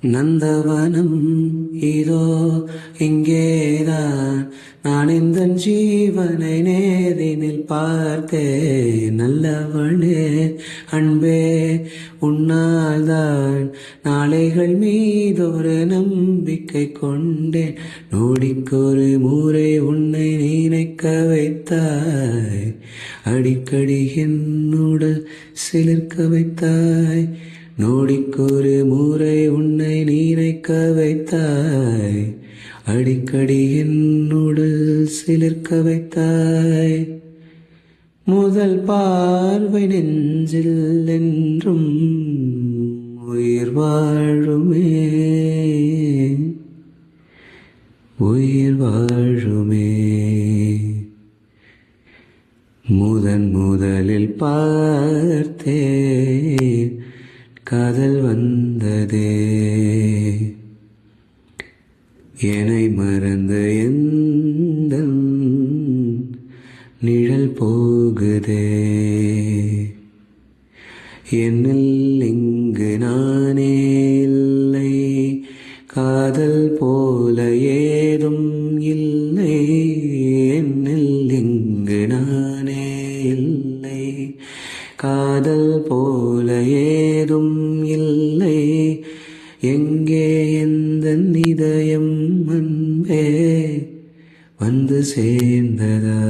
நந்தவனம் இதோ இங்கேதான், நான் இந்த ஜீவனை நேரினில் பார்த்தேன். நல்லவளே அன்பே, உன்னால்தான் நாளைகள் மீதொரு நம்பிக்கை கொண்டேன். நொடிக்கொரு முறை உன்னை நினைக்க வைத்தாய், அடிக்கடி என்னுடல் சிலிர்க்க வைத்தாய். நொடிக்கொரு முறை உன்னை நினைக்க வைத்தாய், அடிக்கடி என்னுடல் சிலிர்க்க வைத்தாய். முதல் பார்வை நெஞ்சில் என்றும் உயிர் வாழுமே, உயிர் வாழுமே. முதலில் பார்த்தேன், காதல் வந்ததே. என்னை மறந்து எந்தன் நிழல் போகுதே. என்னில் இங்கு நானே இல்லை, காதல் போல ஏதும் இல்லை. என்னில் இங்கு நானே இல்லை, காதல் போல ஏதும் இல்லை. எங்கே எந்த இதயம் அன்பே வந்து சேர்ந்ததா?